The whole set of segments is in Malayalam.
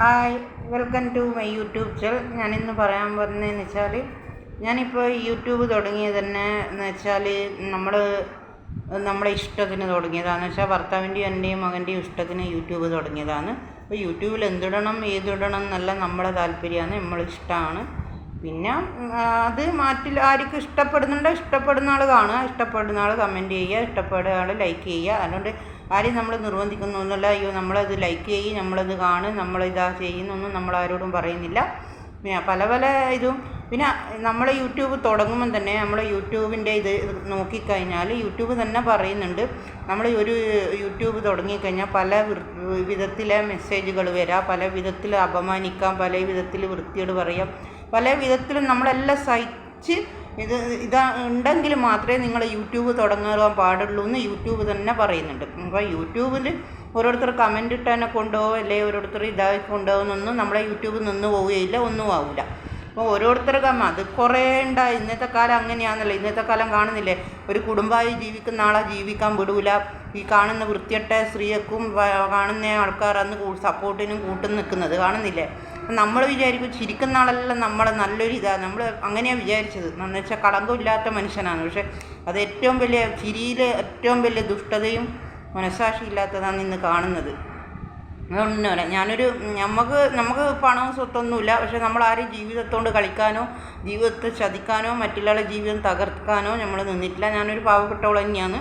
Hi, welcome to my YouTube channel. ഞാനിന്ന് പറയാൻ വന്നതെന്ന് വെച്ചാൽ, ഞാനിപ്പോൾ യൂട്യൂബ് തുടങ്ങിയത് തന്നെ എന്ന് വെച്ചാൽ നമ്മളെ ഇഷ്ടത്തിന് തുടങ്ങിയതാണെന്ന് വെച്ചാൽ ഭർത്താവിൻ്റെയും എൻ്റെയും മകൻ്റെയും ഇഷ്ടത്തിന് യൂട്യൂബ് തുടങ്ങിയതാണ്. അപ്പോൾ യൂട്യൂബിൽ എന്തിടണം ഏതിടണം എന്നല്ല നമ്മളെ താല്പര്യമാണ്, നമ്മളിഷ്ടമാണ്. പിന്നെ അത് ആർക്കും ഇഷ്ടപ്പെടുന്ന ആൾ കാണുക, ഇഷ്ടപ്പെടുന്ന ആൾ കമൻറ്റ് ചെയ്യുക, ഇഷ്ടപ്പെടുന്ന ആൾ ലൈക്ക് ചെയ്യുക. അതുകൊണ്ട് ആരെയും നമ്മൾ നിർബന്ധിക്കുന്നൊന്നുമില്ല. അയ്യോ നമ്മളത് ലൈക്ക് ചെയ്യും, നമ്മളത് കാണും, നമ്മളിതാ ചെയ്യുന്നൊന്നും നമ്മളാരോടും പറയുന്നില്ല. പല ഇതും. പിന്നെ നമ്മൾ യൂട്യൂബ് തുടങ്ങുമ്പം തന്നെ നമ്മൾ യൂട്യൂബിൻ്റെ ഇത് നോക്കിക്കഴിഞ്ഞാൽ യൂട്യൂബ് തന്നെ പറയുന്നുണ്ട്, നമ്മൾ ഒരു യൂട്യൂബ് തുടങ്ങിക്കഴിഞ്ഞാൽ പല വിധത്തിലെ മെസ്സേജുകൾ വരാം, പല വിധത്തിൽ അപമാനിക്കാം, പല വിധത്തിൽ വൃത്തിയോട് പറയാം, പല വിധത്തിലും നമ്മളെല്ലാം സഹിച്ച് ഇതാ ഉണ്ടെങ്കിൽ മാത്രമേ നിങ്ങൾ യൂട്യൂബ് തുടങ്ങാൻ പാടുള്ളൂ എന്ന് യൂട്യൂബ് തന്നെ പറയുന്നുണ്ട്. അപ്പോൾ യൂട്യൂബിൽ ഓരോരുത്തർ കമൻ്റ് ഇട്ടതിനെ കൊണ്ടുപോകും, അല്ലെങ്കിൽ ഓരോരുത്തർ ഇതായി കൊണ്ടുപോകുന്നൊന്നും നമ്മളെ യൂട്യൂബ് നിന്ന് പോവുകയില്ല, ഒന്നും ആവില്ല. അപ്പോൾ ഓരോരുത്തർക്ക് അത് കുറേ ഉണ്ടായി. ഇന്നത്തെ കാലം അങ്ങനെയാണല്ലോ. ഇന്നത്തെ കാലം കാണുന്നില്ലേ, ഒരു കുടുംബമായി ജീവിക്കുന്ന ആളെ ജീവിക്കാൻ വിടൂല. ഈ കാണുന്ന വൃത്തിയട്ട സ്ത്രീയക്കും കാണുന്ന ആൾക്കാർ അന്ന് സപ്പോർട്ടിനും കൂട്ടും നിൽക്കുന്നത് കാണുന്നില്ലേ. നമ്മൾ വിചാരിക്കും ചിരിക്കുന്ന ആളെല്ലാം നമ്മളെ നല്ലൊരു ഇതാണ്, നമ്മൾ അങ്ങനെയാണ് വിചാരിച്ചത്. എന്ന് വെച്ചാൽ കളങ്കമില്ലാത്ത മനുഷ്യനാണ്. പക്ഷേ അത് ഏറ്റവും വലിയ ചിരിയിൽ ഏറ്റവും വലിയ ദുഷ്ടതയും മനസ്സാക്ഷി ഇല്ലാത്തതാണ് ഇന്ന് കാണുന്നത്. അതുകൊണ്ടല്ല നമുക്ക് പണവും സ്വത്തൊന്നുമില്ല. പക്ഷെ നമ്മളാരും ജീവിതത്തോണ്ട് കളിക്കാനോ ജീവിതത്തെ ചതിക്കാനോ മറ്റുള്ളവരുടെ ജീവിതം തകർക്കാനോ നമ്മൾ നിന്നിട്ടില്ല. ഞാനൊരു പാവപ്പെട്ടവൾ തന്നെയാണ്.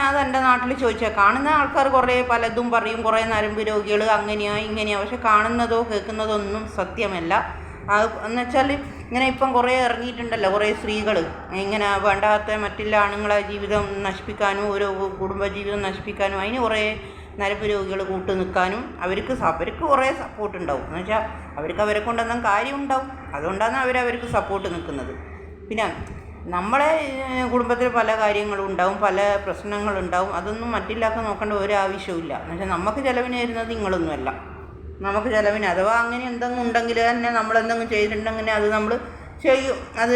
അതെൻ്റെ നാട്ടിൽ ചോദിച്ചാൽ കാണുന്ന ആൾക്കാർ കുറേ പലതും പറയും, കുറേ നരമ്പ് രോഗികൾ അങ്ങനെയാണ് ഇങ്ങനെയാണ്. പക്ഷെ കാണുന്നതോ കേൾക്കുന്നതോ ഒന്നും സത്യമല്ല. എന്ന് വെച്ചാൽ ഇങ്ങനെ ഇപ്പം കുറേ ഇറങ്ങിയിട്ടുണ്ടല്ലോ, കുറേ സ്ത്രീകൾ ഇങ്ങനെ വേണ്ടാത്ത മറ്റുള്ള ആണുങ്ങളെ ജീവിതം നശിപ്പിക്കാനും ഓരോ കുടുംബജീവിതം നശിപ്പിക്കാനും അതിന് കുറേ നരമ്പ് രോഗികൾ കൂട്ടു നിൽക്കാനും അവർക്ക് കുറേ സപ്പോർട്ട് ഉണ്ടാവും. എന്ന് വെച്ചാൽ അവരെ കൊണ്ടൊന്നും കാര്യം ഉണ്ടാവും, അതുകൊണ്ടാണ് അവർക്ക് സപ്പോർട്ട് നിൽക്കുന്നത്. പിന്നെ നമ്മളെ കുടുംബത്തിൽ പല കാര്യങ്ങളും ഉണ്ടാവും, പല പ്രശ്നങ്ങളുണ്ടാവും. അതൊന്നും മറ്റില്ലാത്ത നോക്കേണ്ട ഒരാവശ്യമില്ല. എന്നുവെച്ചാൽ നമുക്ക് ചിലവിന് വരുന്നത് നിങ്ങളൊന്നുമല്ല. നമുക്ക് ചിലവിന് അഥവാ അങ്ങനെ എന്തെങ്കിലും ഉണ്ടെങ്കിൽ തന്നെ നമ്മളെന്തെങ്കിലും ചെയ്തിട്ടുണ്ടെങ്കിൽ അത് നമ്മൾ ചെയ്യും, അത്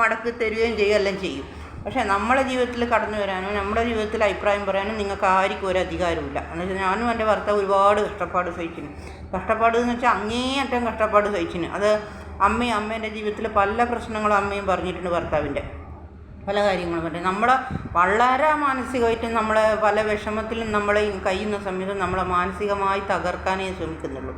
മടക്കി തരികയും ചെയ്യും, എല്ലാം ചെയ്യും. പക്ഷേ നമ്മളെ ജീവിതത്തിൽ കടന്നു വരാനോ നമ്മുടെ ജീവിതത്തിൽ അഭിപ്രായം പറയാനോ നിങ്ങൾക്ക് ആർക്കും ഒരു അധികാരമില്ല. എന്നുവെച്ചാൽ ഞാനും എൻ്റെ ഭർത്താവ് ഒരുപാട് കഷ്ടപ്പാട് സഹിച്ചിന്. കഷ്ടപ്പാട് എന്ന് വെച്ചാൽ അങ്ങേയറ്റം കഷ്ടപ്പാട് സഹിച്ചിന്. അത് അമ്മേൻ്റെ ജീവിതത്തിൽ പല പ്രശ്നങ്ങളും അമ്മയും പറഞ്ഞിട്ടുണ്ട്, ഭർത്താവിൻ്റെ പല കാര്യങ്ങളും പറഞ്ഞിട്ട്. നമ്മളെ വളരെ മാനസികമായിട്ട് നമ്മളെ പല വിഷമത്തിലും നമ്മളെ കഴിയുന്ന സമയത്ത് നമ്മളെ മാനസികമായി തകർക്കാനേ ശ്രമിക്കുന്നുള്ളൂ.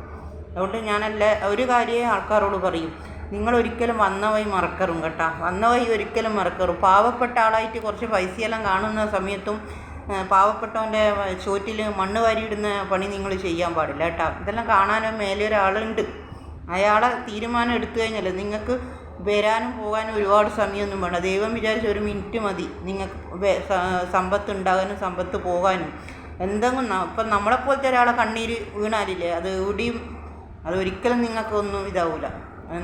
അതുകൊണ്ട് ഞാനല്ല ഒരു കാര്യമേ ആൾക്കാരോട് പറയും, നിങ്ങളൊരിക്കലും വന്ന വഴി മറക്കറും കേട്ടോ, വന്ന വഴി ഒരിക്കലും മറക്കറും. പാവപ്പെട്ട ആളായിട്ട് കുറച്ച് പൈസയെല്ലാം കാണുന്ന സമയത്തും പാവപ്പെട്ടവൻ്റെ ചോറ്റിൽ മണ്ണ് വാരിയിടുന്ന പണി നിങ്ങൾ ചെയ്യാൻ പാടില്ല കേട്ടോ. ഇതെല്ലാം കാണാനോ മേലെ ഒരാളുണ്ട്, അയാളെ തീരുമാനം എടുത്തു കഴിഞ്ഞാൽ നിങ്ങൾക്ക് വരാനും പോകാനും ഒരുപാട് സമയമൊന്നും വേണ്ട. ദൈവം വിചാരിച്ച ഒരു മിനിറ്റ് മതി നിങ്ങൾക്ക് സമ്പത്ത് ഉണ്ടാകാനും സമ്പത്ത് പോകാനും. എന്തെങ്കിലും ഇപ്പം നമ്മളെപ്പോലത്തെ ഒരാളെ കണ്ണീര് വീണാലില്ലേ, അത് എവിടെയും അതൊരിക്കലും നിങ്ങൾക്കൊന്നും ഇതാവില്ല,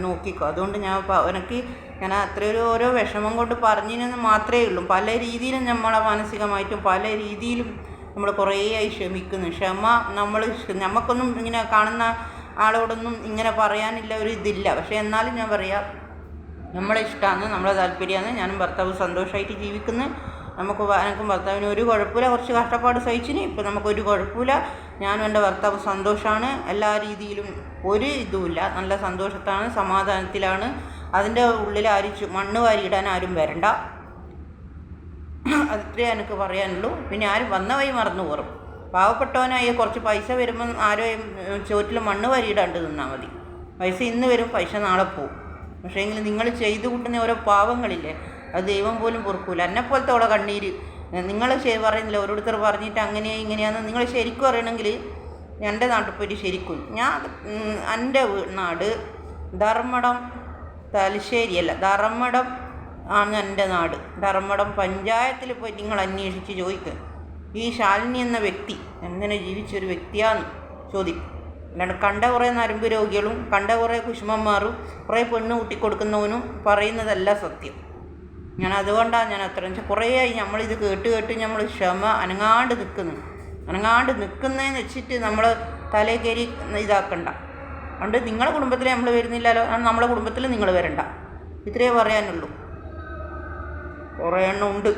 നോക്കിക്കോ. അതുകൊണ്ട് ഞാൻ അത്രയൊരു ഓരോ വിഷമം കൊണ്ട് പറഞ്ഞതിന് മാത്രമേ ഉള്ളൂ. പല രീതിയിലും നമ്മളെ മാനസികമായിട്ടും പല രീതിയിലും നമ്മൾ കുറേ ആയി ക്ഷമിക്കുന്നു. നമുക്കൊന്നും ഇങ്ങനെ കാണുന്ന ആളോടൊന്നും ഇങ്ങനെ പറയാനില്ല, ഒരു ഇതില്ല. പക്ഷേ എന്നാലും ഞാൻ പറയാം, നമ്മളെ ഇഷ്ടമാണ്, നമ്മളെ താല്പര്യമാണ്. ഞാനും ഭർത്താവ് സന്തോഷമായിട്ട് ജീവിക്കുന്നു. എനിക്കും ഭർത്താവിന് ഒരു കുഴപ്പമില്ല. കുറച്ച് കഷ്ടപ്പാട് സഹിച്ചിന്, ഇപ്പം നമുക്കൊരു കുഴപ്പമില്ല. ഞാനും എൻ്റെ ഭർത്താവ് സന്തോഷമാണ്, എല്ലാ രീതിയിലും ഒരു ഇതുമില്ല, നല്ല സന്തോഷത്താണ്, സമാധാനത്തിലാണ്. അതിൻ്റെ ഉള്ളിൽ മണ്ണ് വാരിയിടാൻ ആരും വരണ്ട, അത്രേ എനിക്ക് പറയാനുള്ളൂ. പിന്നെ ആരും വന്ന വഴി മറന്നു പോറും. പാവപ്പെട്ടവനായി കുറച്ച് പൈസ വരുമ്പം ആരും ചോറ്റിൽ മണ്ണ് വാരിയിടാണ്ട് നിന്നാൽ മതി. പൈസ ഇന്ന് വരും, പൈസ നാളെ പോവും. പക്ഷേ എങ്കിൽ നിങ്ങൾ ചെയ്തു കൂട്ടുന്ന ഓരോ പാവങ്ങളില്ലേ, അത് ദൈവം പോലും പൊറുക്കൂല. എന്നെപ്പോലത്തെ ഉള്ള കണ്ണീര് നിങ്ങൾ പറയുന്നില്ല, ഓരോരുത്തർ പറഞ്ഞിട്ട് ഇങ്ങനെയാണെന്ന് നിങ്ങൾ ശരിക്കും അറിയണമെങ്കിൽ എൻ്റെ നാട്ടിൽ പോയിട്ട് ശരിക്കും എൻ്റെ നാട് ധർമ്മടം, തലശ്ശേരിയല്ല, ധർമ്മടം ആണ് എൻ്റെ നാട്. ധർമ്മടം പഞ്ചായത്തിൽ പോയി നിങ്ങൾ അന്വേഷിച്ച് ചോദിക്കുക, ഈ ശാലിനി എന്ന വ്യക്തി എങ്ങനെ ജീവിച്ചൊരു വ്യക്തിയാണെന്ന് ചോദിക്കും. അല്ലാണ്ട് കണ്ട കുറേ നരമ്പ് രോഗികളും കണ്ട കുറേ കുശുമന്മാരും കുറേ പെണ്ണ് കൂട്ടിക്കൊടുക്കുന്നവനും പറയുന്നതല്ല സത്യം. അതുകൊണ്ടാണ് അത്ര വെച്ചാൽ കുറേ ആയി നമ്മളിത് കേട്ട് നമ്മൾ അനങ്ങാണ്ട് നിൽക്കുന്നതെന്ന് വെച്ചിട്ട് നമ്മൾ തലേ കയറി ഇതാക്കണ്ട. അതുകൊണ്ട് നിങ്ങളുടെ കുടുംബത്തിൽ നമ്മൾ വരുന്നില്ലല്ലോ, നമ്മളെ കുടുംബത്തിൽ നിങ്ങൾ വരണ്ട. ഇത്രയേ പറയാനുള്ളൂ. കുറേ എണ്ണം ഉണ്ട്.